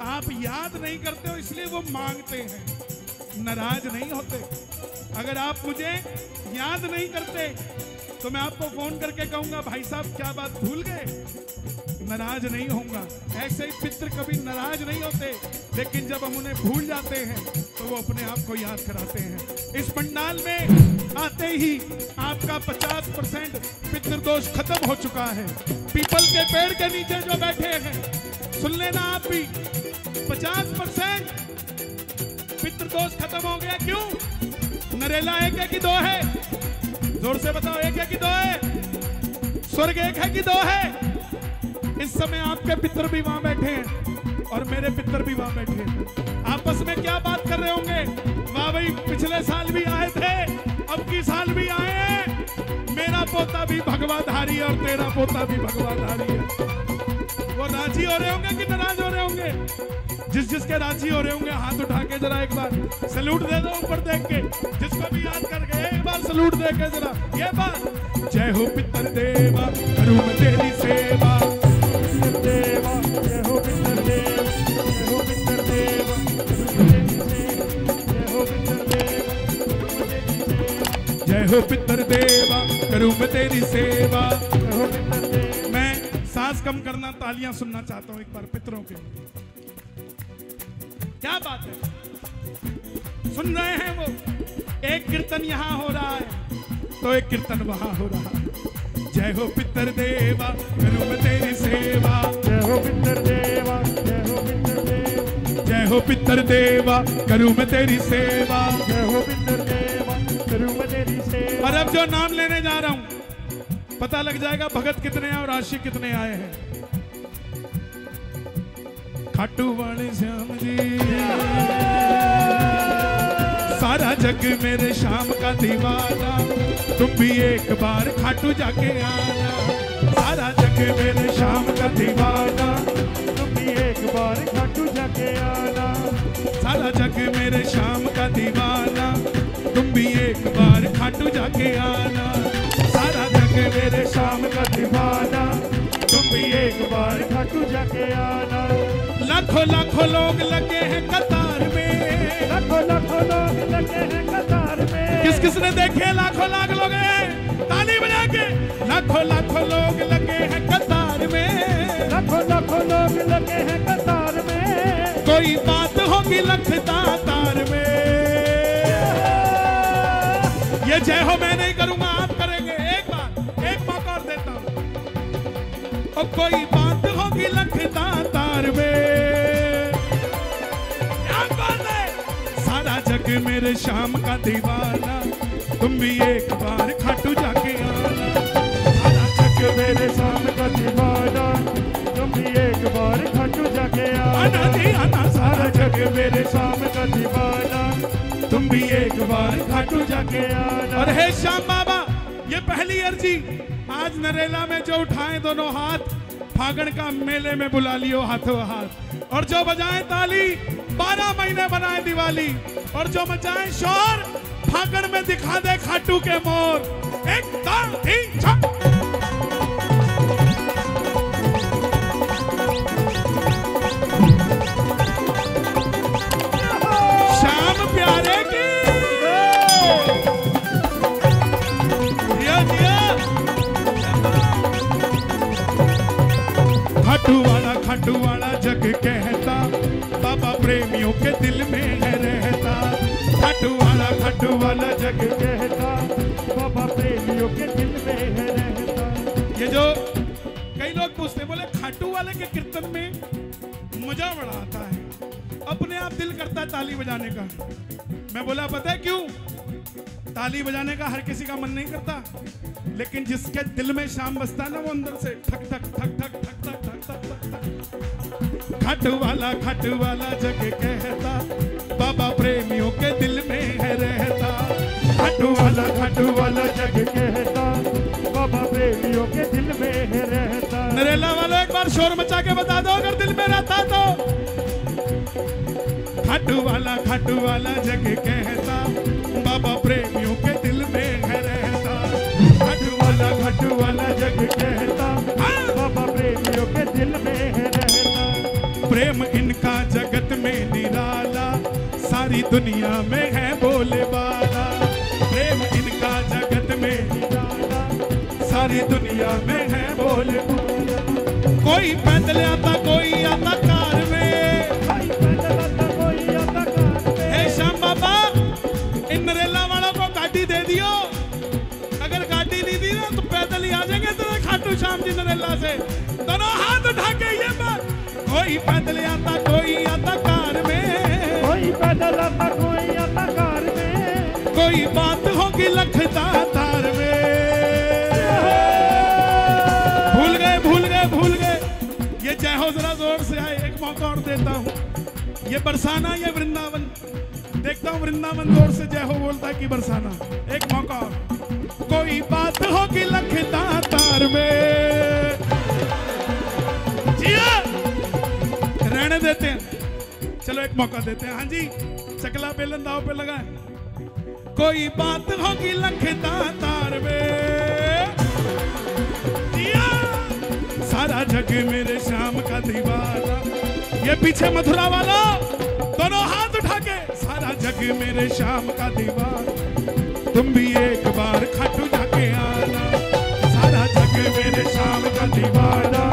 आप याद नहीं करते हो इसलिए वो मांगते हैं, नाराज नहीं होते। अगर आप मुझे याद नहीं करते तो मैं आपको फोन करके कहूंगा भाई साहब क्या बात भूल गए, नाराज नहीं होऊंगा। ऐसे ही पितृ कभी नाराज नहीं होते, लेकिन जब हम उन्हें भूल जाते हैं तो वो अपने आप को याद कराते हैं। इस पंडाल में आते ही आपका 50% पितृदोष खत्म हो चुका है। पीपल के पेड़ के नीचे जो बैठे हैं, सुन लेना आप भी, 50% पितृदोष खत्म हो गया। क्यों? नरेला एक है कि दो है? जोर से बताओ, एक है कि दो है? स्वर्ग एक है कि दो है? इस समय आपके पितर भी वहां बैठे हैं और मेरे पितर भी वहां बैठे हैं। आपस में क्या बात कर रहे होंगे? वाह भाई, पिछले साल भी आए थे, अब की साल भी आए हैं, मेरा पोता भी भगवाधारी और तेरा पोता भी भगवाधारी है। वो राजी हो रहे होंगे कि नाराज हो रहे होंगे? जिसके राजी हो रहे होंगे हाथ उठा के जरा एक बार सैल्यूट दे दो ऊपर देख के। जिसको भी याद करके एक बार सैल्यूट दे के जरा ये बात, जय हो पितर देवा करूं मैं तेरी सेवा, देवा जय हो पितर देवा, जय हो पितर देवा, जय हो पितर देवा, जय हो पितर देवा करूं मैं तेरी सेवा, जय हो पितर देवा। मैं सांस कम करना, तालियां सुनना चाहता हूं एक बार पितरों के लिए। क्या बात है, सुन रहे हैं वो? एक कीर्तन यहाँ हो रहा है तो एक कीर्तन वहां हो रहा है। जय हो पितर देवा करूं मैं तेरी सेवा, जय हो पितर देवा, जय हो पितर देवा, जय हो पितर देवा करूं मैं तेरी सेवा, जय हो पितर देवा करूं मैं तेरी सेवा। और अब जो नाम लेने जा रहा हूं पता लग जाएगा भगत कितने हैं और राशि कितने आए हैं। खाटू वाले श्याम जी, सारा जग मेरे शाम का दीवाना, तुम भी एक बार खाटू जाके आना। सारा जग मेरे शाम का दीवाना, तुम भी एक बार खाटू जाके आना। सारा जग मेरे शाम का दीवाना, तुम भी एक बार खाटू जाके आना। सारा जग मेरे शाम का दीवाना, तुम भी एक बार खाटू जाके आना। लाखों लाखों लोग लगे हैं कतार में, लाखों लाखों लोग लगे हैं कतार में। किस किसने देखे लाखों लाख लोग हैं? ताली बजा के। लाखों लाखों लोग लगे हैं कतार में, लाखों लाखों लोग लगे हैं कतार में। कोई बात होगी लखता तार में। ये जय हो मैं नहीं करूंगा, आप करेंगे। एक बार एक मौका और देता हूं। और कोई बात होगी लखता तार में। सारा जग मेरे शाम का दीवाना, तुम भी एक बार खाटू जाके आना। सारा जग मेरे शाम का दीवाना, तुम भी एक बार खाटू जाके आना जी आना। सारा जग मेरे शाम का दीवाना, तुम भी एक बार खाटू जाके आना। और हे श्याम बाबा, ये पहली अर्जी आज नरेला में जो उठाएं दोनों हाथ, फागण का मेले में बुला लियो हाथों हाथ। और जो बजाएं ताली, 12 महीने बनाए दिवाली। और जो मचाएं शोर, फागण में दिखा दे खाटू के मोर। 1 2 3 4। श्याम प्यारे की खाटू वाला जग कहता, बाबा प्रेमियों के दिल में है रहता। खाटू वाला जग कहता, बाबा प्रेमियों के दिल में है रहता। ये जो कई लोग पूछते, बोले खाटू वाले के कीर्तन में मजा बड़ा आता है, अपने आप दिल करता है ताली बजाने का। मैं बोला पता है क्यों? ताली बजाने का हर किसी का मन नहीं करता, लेकिन जिसके दिल में शाम बसता ना, वो अंदर से ठक ठक ठक ठक ठक ठक ठक ठक ठक। खाटू वाला जग कहता, बाबा प्रेमियों के दिल में है रहता। खाटू वाला जग कहता, बाबा प्रेमियों के दिल में है रहता। नरेला वालों एक बार शोर मचा के बता दो अगर दिल में रहता तो। खाटू वाला जग कहता, बाबा प्रेमियों के दिल में है रहता। खाटू वाला जग कहता, बाबा प्रेमियों के दिल में है रहता। प्रेम इनका दुनिया में है बोले बाला, प्रेम इनका जगत में सारी दुनिया में है बोले बाला। कोई पैदल आता कोई आता कार में, कोई आता कार में। हे श्याम बाबा, इन नरेला वालों को गाड़ी दे दियो, अगर गाड़ी नहीं दी ना तो पैदल ही आ जाएंगे तेरे खाटू श्याम जी नरेला से। दोनों हाथ उठा के ये बात, कोई पैदल आता कोई आता कार में, कोई पैदल आता कोई आता कार में। कोई बात होगी लखता तार में। भूल गए भूल गए भूल गए। ये जय हो जरा जोर से आए, एक मौका और देता हूँ। ये बरसाना ये वृंदावन, देखता हूँ वृंदावन जोर से जय हो बोलता है कि बरसाना। एक मौका और। कोई बात होगी लखता तार में, जिया रहने देते हैं, चलो एक मौका देते हैं। हाँ जी, चकला बेलन दाव पे लगा है। कोई बात होगी लखता तार में, जिया सारा जग मेरे श्याम का दीवाना। ये पीछे मथुरा वाला दोनों हाथ उठा के, सारा जग मेरे श्याम का दीवाना। तुम भी एक बार खाटू जाके आना, सारा जग मेरे श्याम का दीवाना।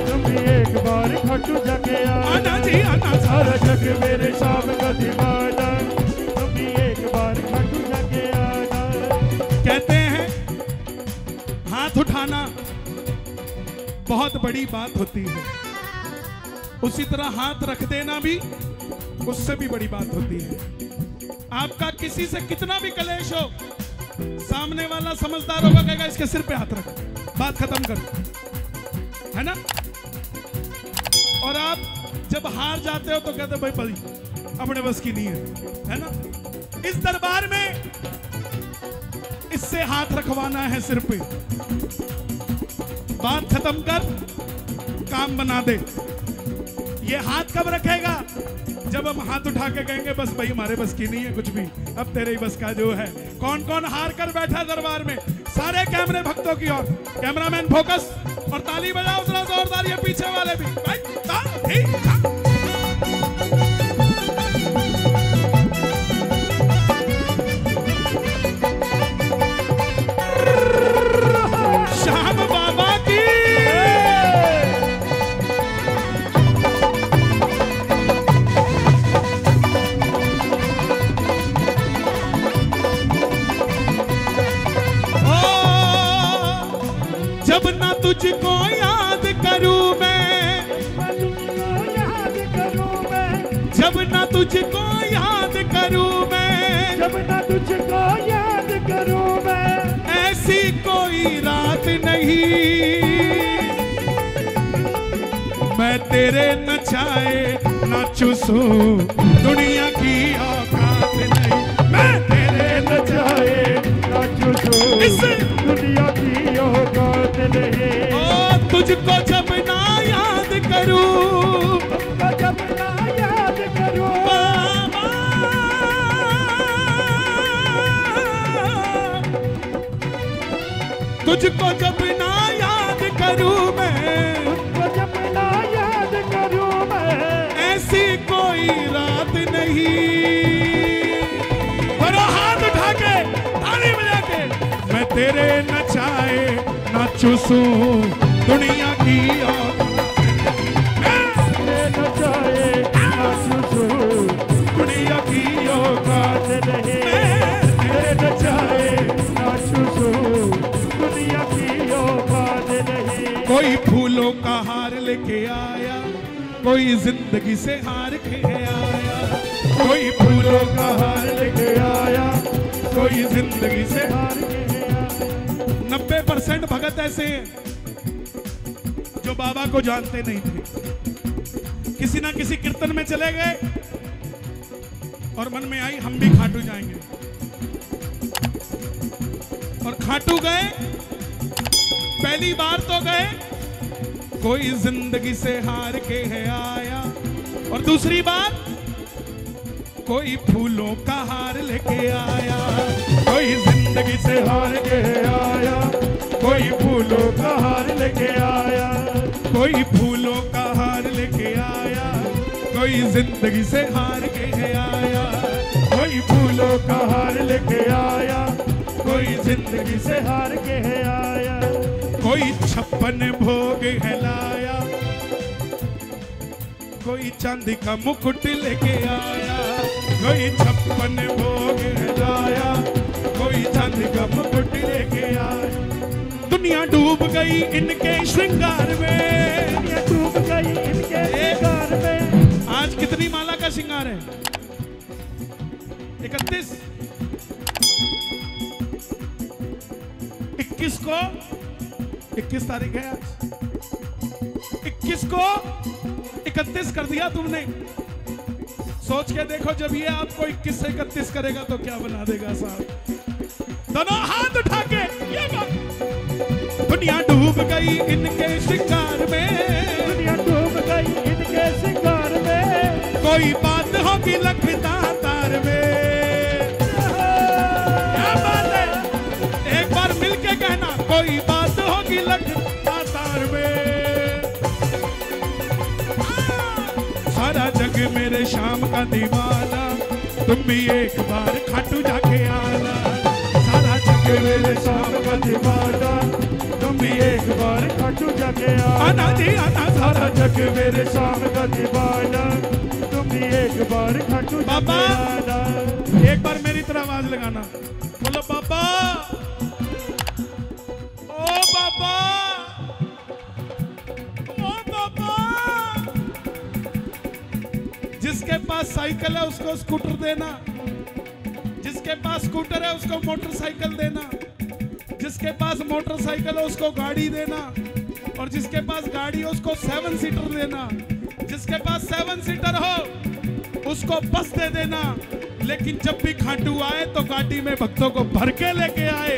तुम भी एक बार खाटू जाके आना जी आना, सारा जग मेरे श्याम का दीवाना। तुम भी एक बार खाटू जाके आना। कहते हैं हाथ उठाना बहुत बड़ी बात होती है, उसी तरह हाथ रख देना भी उससे भी बड़ी बात होती है। आपका किसी से कितना भी कलेश हो, सामने वाला समझदार होगा, कहेगा इसके सिर पे हाथ रख, बात खत्म कर, है ना। और आप जब हार जाते हो तो कहते भाई भाई अपने बस की नहीं है ना। इस दरबार में इससे हाथ रखवाना है सिर पे, बात खत्म कर, काम बना दे। ये हाथ कब रखेगा? जब हम हाथ उठा के कहेंगे बस भाई हमारे बस की नहीं है कुछ भी, अब तेरे ही बस का जो है। कौन कौन हार कर बैठा दरबार में? सारे कैमरे भक्तों की ओर, कैमरामैन फोकस और ताली बजाओ जरा जोरदार, ये पीछे वाले भी भाई श्याम बाबा की। जब ना तुझको याद करूं मैं, जब ना तुझको याद करूं मैं, जब ना तुझको याद करूं मैं, ऐसी कोई रात नहीं मैं तेरे न चाहे न चूसूं, दुनिया की औकात नहीं मैं तेरे न चाहे न चूसूं, दुनिया की औकात नहीं। ओ तुझको जब ना याद करूं, तुझको जब ना याद करूं बाबा, तुझको जब ना याद करूं मैं, तुझको जब ना याद करूं मैं, ऐसी कोई रात नहीं। करो हाथ उठा के ताली बजा के, मैं तेरे न चाहे न चूसूं, दुनिया की औकात न चाहे न चूसूं, दुनिया की औकात नहीं तेरे न चाहे न चूसूं, दुनिया की औकात नहीं। कोई फूलों का हार लेके आया, कोई जिंदगी से हार के आया, कोई फूलों का हार लेके आया, कोई जिंदगी से हार के आया। 90% भगत ऐसे हैं जो बाबा को जानते नहीं थे, किसी ना किसी कीर्तन में चले गए और मन में आई हम भी खाटू जाएंगे, और खाटू गए, पहली बार तो गए, कोई जिंदगी से हार के है आया, और दूसरी बार कोई फूलों का हार लेके आया, कोई जिंदगी से हार के आया, कोई फूलों का हार लेके आया, कोई फूलों का हार लेके आया, कोई जिंदगी से हार के आया। कोई फूलों का हार लेके आया, कोई जिंदगी से हार के है आया, कोई 56 भोग है लाया, कोई चांदी का मुकुट लेके आया, कोई 56 भोग है लाया, कोई चांदी का मुकुट लेके आया। दुनिया डूब गई इनके श्रृंगार में, दुनिया डूब गई इनके श्रृंगार में। आज कितनी माला का श्रृंगार है? 31। 21 को 21 तारीख है आज। 21 को 31 कर दिया तुमने। सोच के देखो जब ये आपको 21 से 31 करेगा तो क्या बना देगा साहब। दोनों हाथ उठा के ये बात। दुनिया डूब गई इनके श्रृंगार में, दुनिया डूब गई इनके श्रृंगार में। कोई बात होगी लखता तार में। क्या बात है? एक बार मिलके कहना, कोई बात होगी लखता तार में। सारा जग मेरे शाम का दीवाना, तुम भी एक बार खाटू जाके आना। सारा जग मेरे शाम का दीवाना, तुम भी एक बार खाटू जाके आना जी आना। सारा जग मेरे शाम का दीवाना, तुम भी एक बार खाटू बाबा जाके आना। एक बार मेरी तरह आवाज लगाना, बोलो बाबा, ओ बाबा, ओ बाबा। जिसके पास साइकिल है उसको स्कूटर देना, जिसके पास स्कूटर है उसको मोटरसाइकिल देना, जिसके पास मोटरसाइकिल है उसको गाड़ी देना, और जिसके पास गाड़ी है उसको 7 सीटर देना, जिसके पास 7 सीटर हो उसको बस दे देना। लेकिन जब भी खाटू आए तो गाड़ी में भक्तों को भर के लेके आए,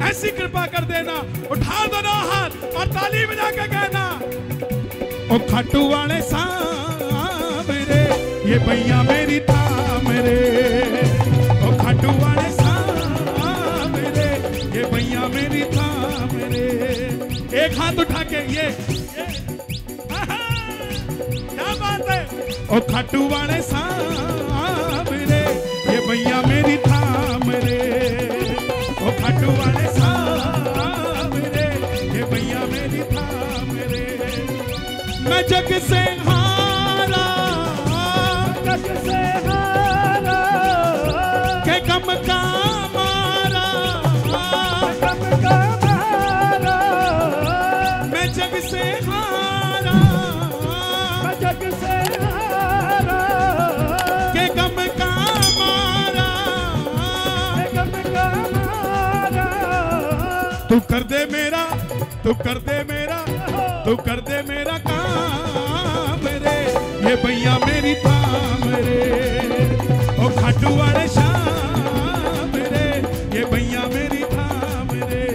ऐसी कृपा कर देना। उठा दोनों हाथ और ताली बजा के कहना, ओ खाटू वाले सामरे, ये भैया मेरी थाम रे। ओ खाटू वाले सामरे, ये भैया मेरी थाम रे। एक हाथ उठा के ये क्या बात है। ओ खाटू वाले सामरे, ये भैया मेरी थाम रे। ओ खाटू वाले सामरे, ये भैया मेरी थाम रे। मैं जग से हारा, जग से हारा, के गम का मारा, गम का मारा। मैं जग से हारा, मैं जग से हारा, के गम का मारा। गम का मारा। तू कर दे मेरा, तू कर दे मेरा, तू कर दे मेरा काम रे। ये भैया मेरी थाम रे। ओ खाटू वाले शाम रे, ये भैया मेरी थाम रे।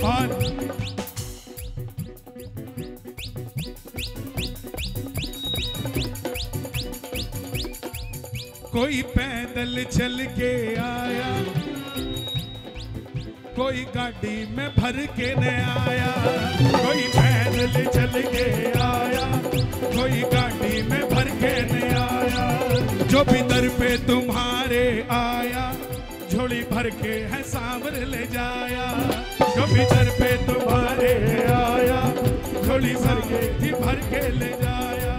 और कोई पैदल चल के आया, कोई गाड़ी में भर के न आया। कोई पैदल चल के आया, कोई गाड़ी में भर के न आया। जो भी दर पे तुम्हारे आया, झोली भर के है सांवर ले जाया। जो भी दर पे तुम्हारे आया, झोली भर के ही भर के ले जाया।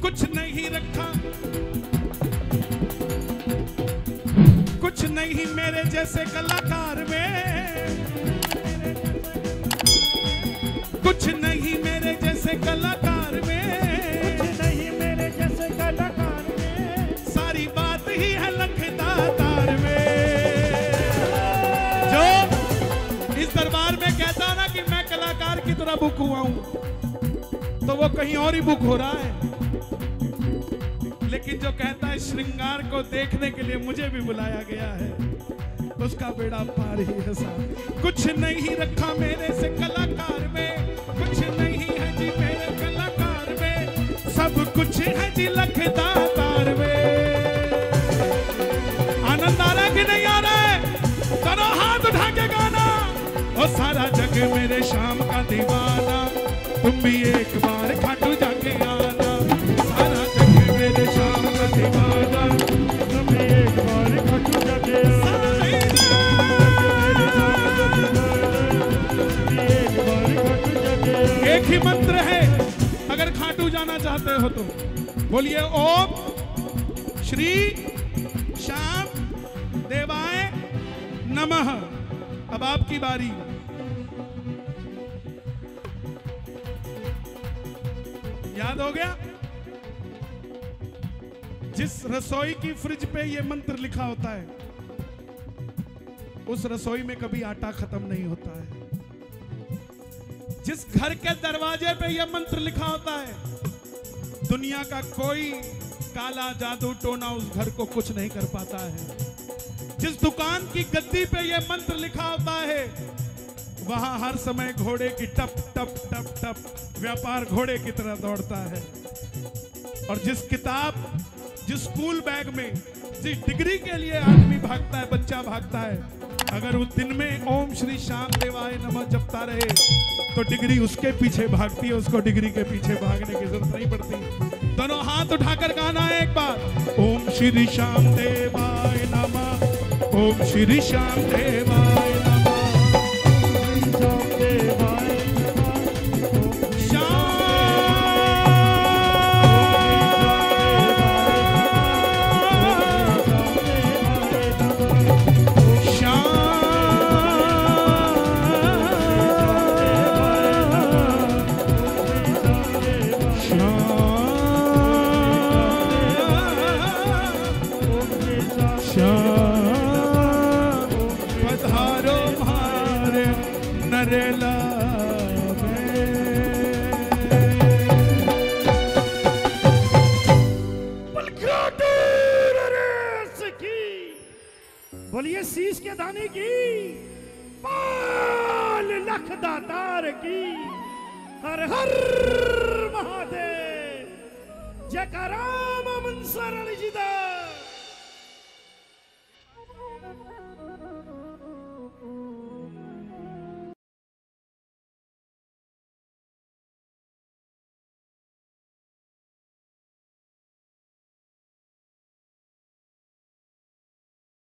कुछ नहीं रखा, कुछ नहीं मेरे जैसे कलाकार में, कुछ नहीं मेरे जैसे कलाकार में, कुछ नहीं मेरे जैसे कलाकार में। सारी बात ही है लखता तार में। जो इस दरबार में कहता ना कि मैं कलाकार की तरह बुक हुआ हूं, तो वो कहीं और ही बुक हो रहा है। लेकिन जो कहता है श्रृंगार को देखने के लिए मुझे भी बुलाया गया है, उसका बेड़ा पार ही है साहब। कुछ नहीं रखा मेरे से कलाकार में, कुछ नहीं है जी मेरे कलाकार में, सब कुछ है जी लखता तार में। आनंद आ रहा है कि नहीं आ रहा है? करो हाथ उठा के गाना। ओ सारा जग मेरे शाम का दीवाना, तुम भी एक बार खाटू जाके आना। सारा जग मेरे शाम का दीवाना, चाहते हो तो बोलिए ओम श्री श्याम देवाय नमः। अब आपकी बारी। याद हो गया? जिस रसोई की फ्रिज पे ये मंत्र लिखा होता है, उस रसोई में कभी आटा खत्म नहीं होता है। जिस घर के दरवाजे पे यह मंत्र लिखा होता है, दुनिया का कोई काला जादू टोना उस घर को कुछ नहीं कर पाता है। जिस दुकान की गद्दी पे यह मंत्र लिखा होता है, वहां हर समय घोड़े की टप टप टप टप व्यापार घोड़े की तरह दौड़ता है। और जिस किताब, जिस स्कूल बैग में जिस डिग्री के लिए आदमी भागता है, बच्चा भागता है, अगर वो दिन में ओम श्री श्याम देवाय नमः जपता रहे तो डिग्री उसके पीछे भागती है, उसको डिग्री के पीछे भागने की जरूरत नहीं पड़ती। दोनों हाथ उठाकर गाना है एक बार। ओम श्री श्याम देवाय नमः, ओम श्री श्याम देवाय नमः। बोलिए शीश के दाने की, पाल लख दातार की, हर हर महादेव, जयकारा मनसर अली जी दा।